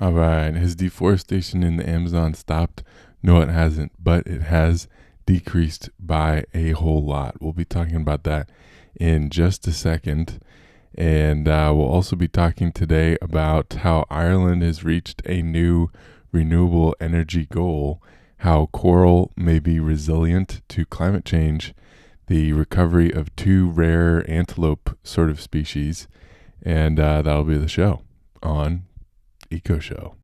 All right. Has deforestation in the Amazon stopped? No, it hasn't, but it has decreased by a whole lot. We'll be talking about that in just a second. And we'll also be talking today about how Ireland has reached a new renewable energy goal, how coral may be resilient to climate change, the recovery of two rare antelope sort of species, and that'll be the show on Eco Show.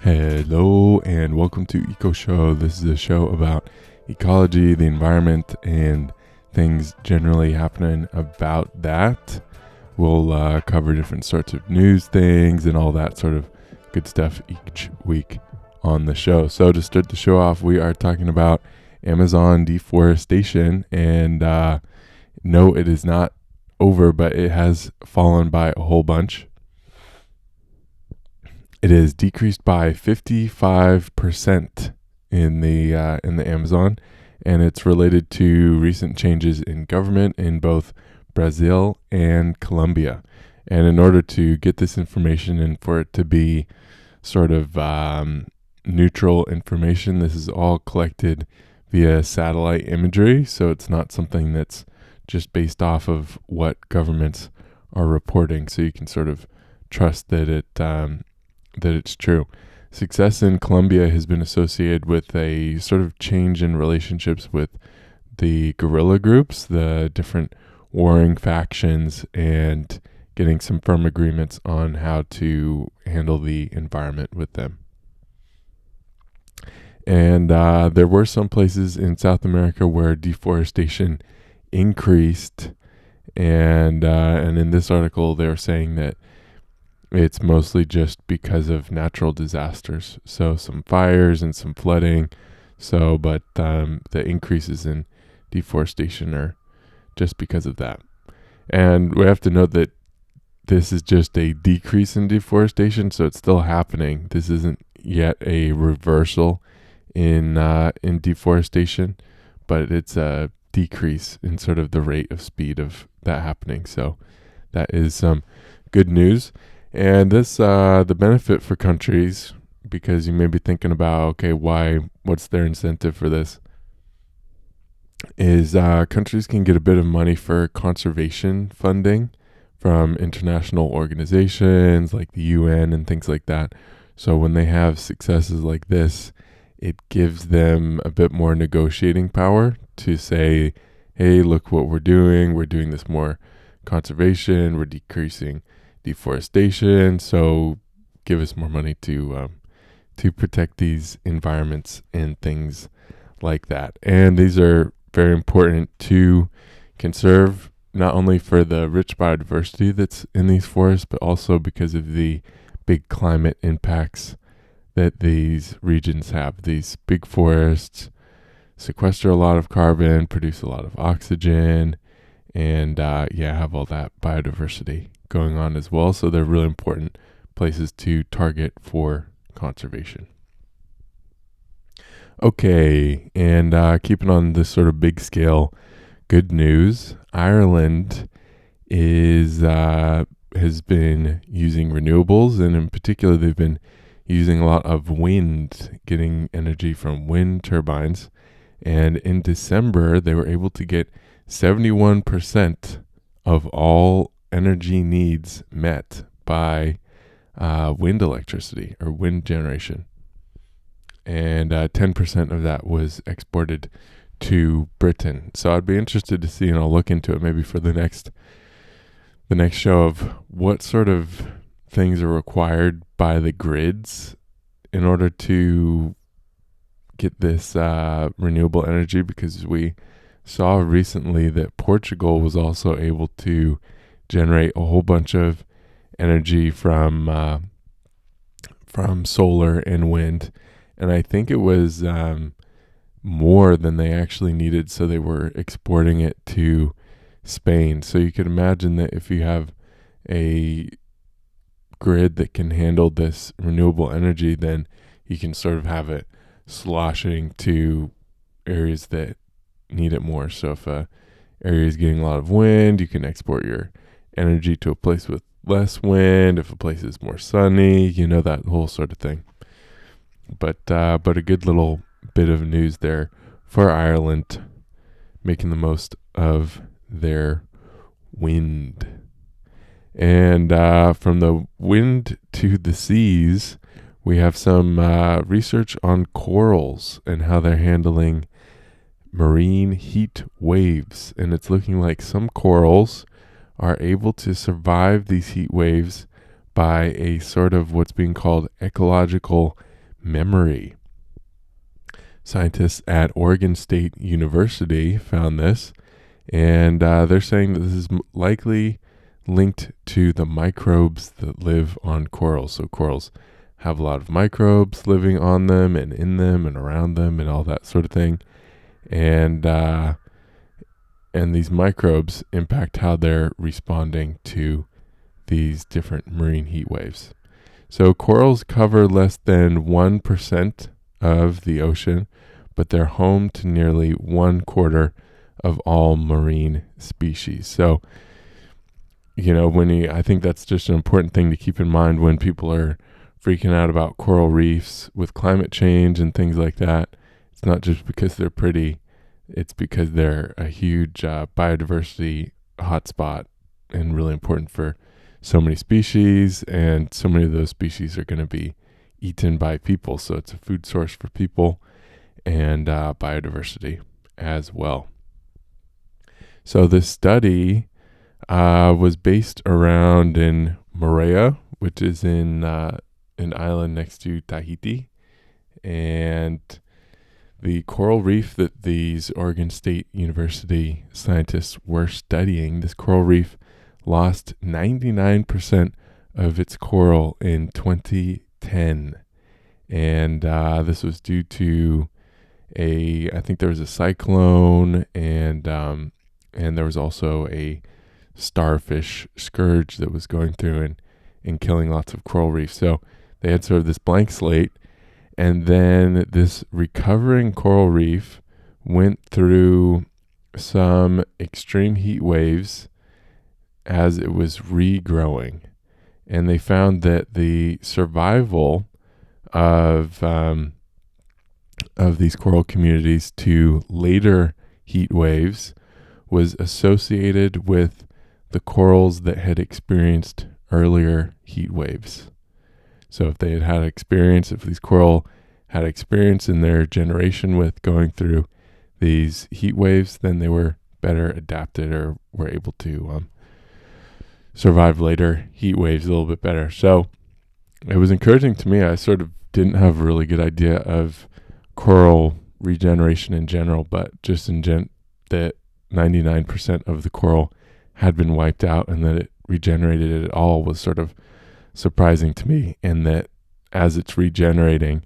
Hello and welcome to Eco Show. This is a show about ecology, the environment, and things generally happening about that. We'll cover different sorts of news things and all that sort of good stuff each week on the show. So to start the show off, we are talking about Amazon deforestation, and no, it is not over, but it has fallen by a whole bunch. It is decreased by 55% in the Amazon, and it's related to recent changes in government in both Brazil and Colombia. And in order to get this information and for it to be sort of neutral information, this is all collected via satellite imagery, so it's not something that's just based off of what governments are reporting. So you can sort of trust that it's true. Success in Colombia has been associated with a sort of change in relationships with the guerrilla groups, the different warring factions, and getting some firm agreements on how to handle the environment with them. And there were some places in South America where deforestation increased, and in this article they're saying that it's mostly just because of natural disasters. So some fires and some flooding. But the increases in deforestation are just because of that. And we have to note that this is just a decrease in deforestation, so it's still happening. This isn't yet a reversal in deforestation, but it's a decrease in sort of the rate of speed of that happening. So that is some good news. And this, the benefit for countries, because you may be thinking about, okay, what's their incentive for this, is countries can get a bit of money for conservation funding from international organizations like the UN and things like that. So when they have successes like this, it gives them a bit more negotiating power to say, hey, look what we're doing. We're doing this more conservation. We're decreasing deforestation, so give us more money to protect these environments and things like that. And these are very important to conserve, not only for the rich biodiversity that's in these forests, but also because of the big climate impacts that these regions have. These big forests sequester a lot of carbon, produce a lot of oxygen, and have all that biodiversity going on as well. So they're really important places to target for conservation. Okay, and keeping on this sort of big scale, good news. Ireland has been using renewables, and in particular, they've been using a lot of wind, getting energy from wind turbines. And in December, they were able to get 71% of all energy needs met by wind electricity or wind generation. And 10% of that was exported to Britain. So I'd be interested to see, and I'll look into it maybe for the next show, of what sort of things are required by the grids in order to get this renewable energy, because we saw recently that Portugal was also able to generate a whole bunch of energy from solar and wind, and I think it was more than they actually needed, so they were exporting it to Spain. So you could imagine that if you have a grid that can handle this renewable energy, then you can sort of have it sloshing to areas that need it more. So if a area is getting a lot of wind, you can export your energy to a place with less wind. If a place is more sunny, that whole sort of thing. But a good little bit of news there for Ireland, making the most of their wind. And from the wind to the seas, we have some research on corals and how they're handling marine heat waves. And it's looking like some corals are able to survive these heat waves by a sort of what's being called ecological memory. Scientists at Oregon State University found this, and they're saying that this is likely linked to the microbes that live on corals. So corals have a lot of microbes living on them and in them and around them and all that sort of thing. And these microbes impact how they're responding to these different marine heat waves. So corals cover less than 1% of the ocean, but they're home to nearly 1/4 of all marine species. So, I think that's just an important thing to keep in mind when people are freaking out about coral reefs with climate change and things like that. It's not just because they're pretty, it's because they're a huge biodiversity hotspot and really important for so many species, and so many of those species are going to be eaten by people. So it's a food source for people and biodiversity as well. So this study was based around in Moorea, which is in an island next to Tahiti. And the coral reef that these Oregon State University scientists were studying, this coral reef lost 99% of its coral in 2010. And this was due to I think there was a cyclone, and there was also a starfish scourge that was going through and killing lots of coral reefs. So they had sort of this blank slate, and then this recovering coral reef went through some extreme heat waves as it was regrowing. And they found that the survival of these coral communities to later heat waves was associated with the corals that had experienced earlier heat waves. So if they had experience, if these coral had experience in their generation with going through these heat waves, then they were better adapted or were able to survive later heat waves a little bit better. So it was encouraging to me. I sort of didn't have a really good idea of coral regeneration in general, but just that 99% of the coral had been wiped out, and that it regenerated at all was sort of surprising to me. And that as it's regenerating,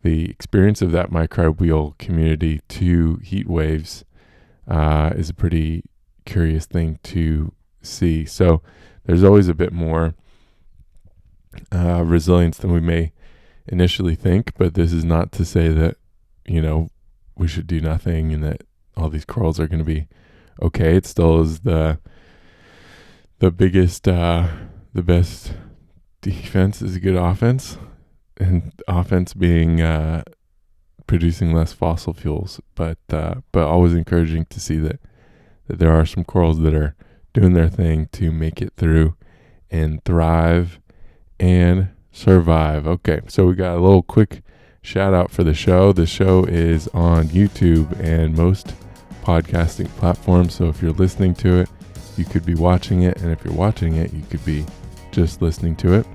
the experience of that microbial community to heat waves is a pretty curious thing to see. So there's always a bit more resilience than we may initially think, but this is not to say that we should do nothing and that all these corals are going to be okay. It still is the biggest, the best defense is a good offense, and offense being producing less fossil fuels. But always encouraging to see that there are some corals that are doing their thing to make it through and thrive and survive. Okay, so we got a little quick shout out for the show. The show is on YouTube and most podcasting platforms. So if you're listening to it, you could be watching it. And if you're watching it, you could be just listening to it.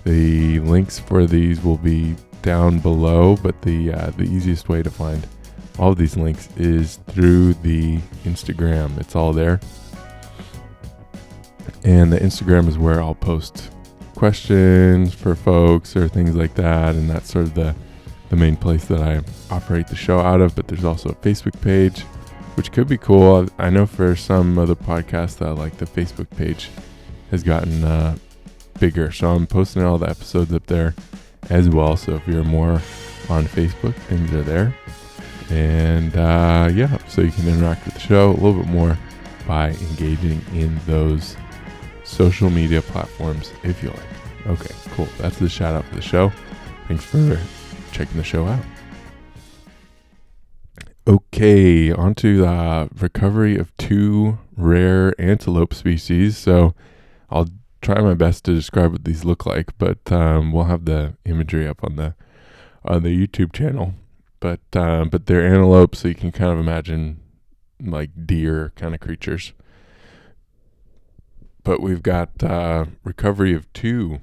The links for these will be down below, but the easiest way to find all of these links is through the Instagram. It's all there. And the Instagram is where I'll post questions for folks or things like that. And that's sort of the main place that I operate the show out of. But there's also a Facebook page, which could be cool. I know for some other podcasts that like the Facebook page has gotten bigger. So I'm posting all the episodes up there as well. So if you're more on Facebook, things are there. And so you can interact with the show a little bit more by engaging in those social media platforms if you like. Okay, cool. That's the shout out for the show. Thanks for checking the show out. Okay, on to the recovery of 2 rare antelope species. So I'll try my best to describe what these look like, but we'll have the imagery up on the YouTube channel. But they're antelope, so you can kind of imagine like deer kind of creatures. But we've got recovery of 2.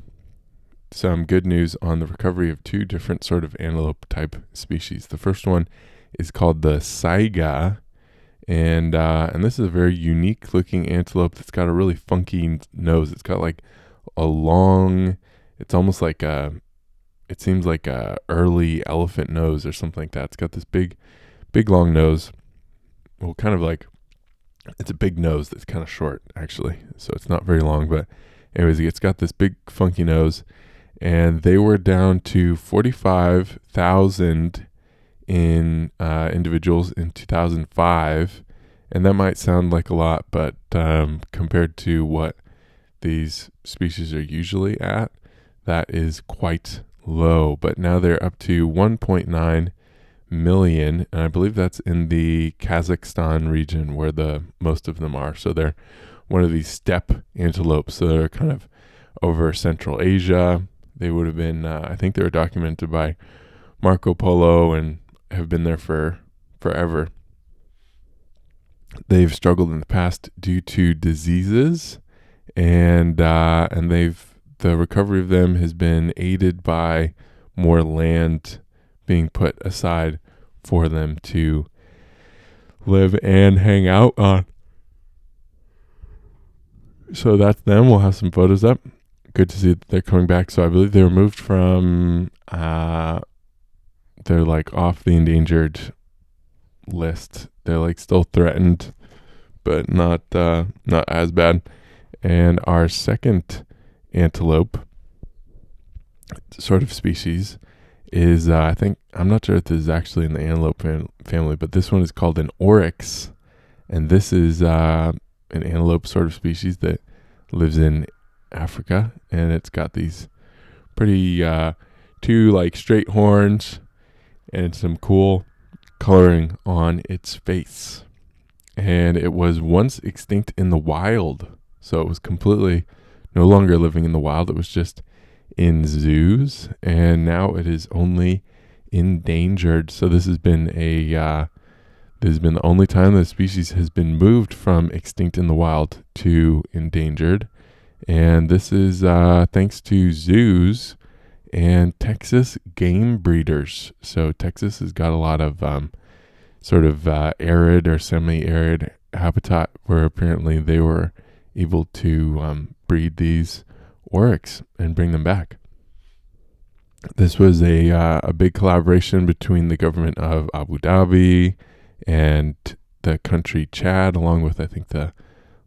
Some good news on the recovery of 2 different sort of antelope type species. The first one is called the Saiga, and this is a very unique looking antelope that's got a really funky nose. It's got like a long, it's almost like it seems like a early elephant nose or something like that. It's got this big long nose. Well, kind of like, it's a big nose that's kind of short actually, so it's not very long, but anyways, it's got this big funky nose. And they were down to 45,000 in individuals in 2005, and that might sound like a lot, but compared to what these species are usually at, that is quite low. But now they're up to 1.9 million, and I believe that's in the Kazakhstan region where the most of them are. So they're one of these steppe antelopes, so they're kind of over Central Asia. They would have been, I think they were documented by Marco Polo and have been there for forever. They've struggled in the past due to diseases, and the recovery of them has been aided by more land being put aside for them to live and hang out on. So that's them. We'll have some photos up. Good to see that they're coming back. So I believe they were moved from, they're like off the endangered list. They're like still threatened, but not as bad. And our second antelope sort of species is, I'm not sure if this is actually in the antelope family, but this one is called an Oryx. And this is an antelope sort of species that lives in Africa, and it's got these pretty 2 like straight horns and some cool coloring on its face. And it was once extinct in the wild, so it was completely no longer living in the wild. It was just in zoos, and now it is only endangered. So this has been the only time the species has been moved from extinct in the wild to endangered. And this is thanks to zoos and Texas game breeders. So Texas has got a lot of sort of arid or semi-arid habitat where apparently they were able to breed these Oryx and bring them back. This was a big collaboration between the government of Abu Dhabi and the country Chad, along with I think the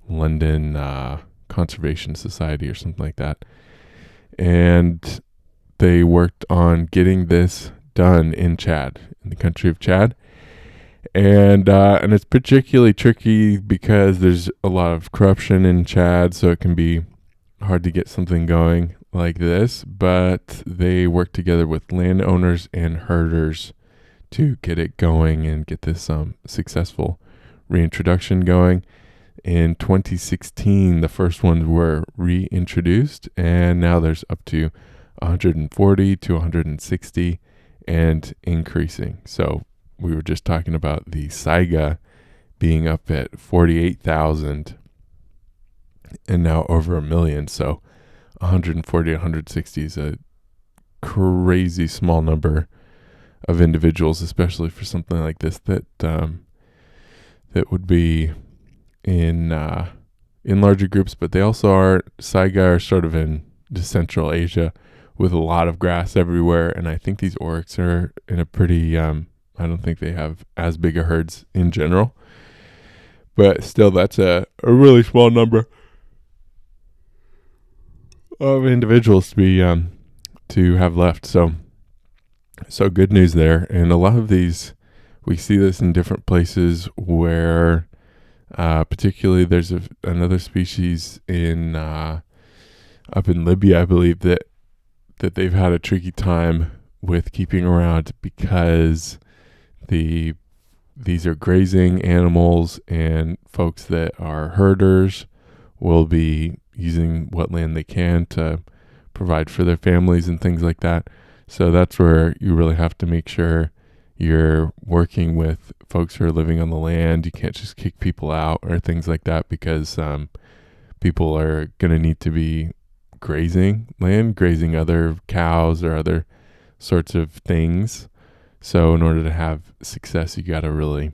London Conservation Society or something like that. And they worked on getting this done in Chad, in the country of Chad. And it's particularly tricky because there's a lot of corruption in Chad, so it can be hard to get something going like this. But they worked together with landowners and herders to get it going and get this successful reintroduction going. In 2016, the first ones were reintroduced, and now there's up to 140 to 160 and increasing. So we were just talking about the Saiga being up at 48,000 and now over 1 million. So 140 to 160 is a crazy small number of individuals, especially for something like this that would be in larger groups. But they also are, Saiga are sort of in Central Asia with a lot of grass everywhere, and I think these Oryx are in a pretty I don't think they have as big a herds in general, but still that's a really small number of individuals to be to have left. So good news there. And a lot of these we see this in different places where, particularly, there's another species in up in Libya, I believe, that they've had a tricky time with keeping around because these are grazing animals, and folks that are herders will be using what land they can to provide for their families and things like that. So that's where you really have to make sure you're working with folks who are living on the land. You can't just kick people out or things like that, because people are going to need to be grazing other cows or other sorts of things. So in order to have success, you got to really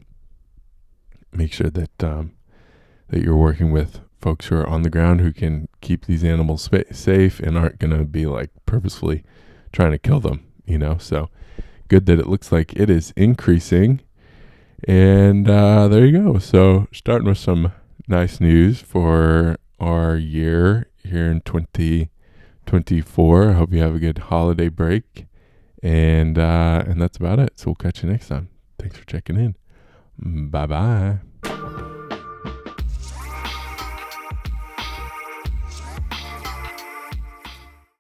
make sure that that you're working with folks who are on the ground who can keep these animals safe and aren't going to be like purposefully trying to kill them, So good that it looks like it is increasing. And there you go. So starting with some nice news for our year here in 2024. I hope you have a good holiday break. And that's about it. So we'll catch you next time. Thanks for checking in. Bye-bye.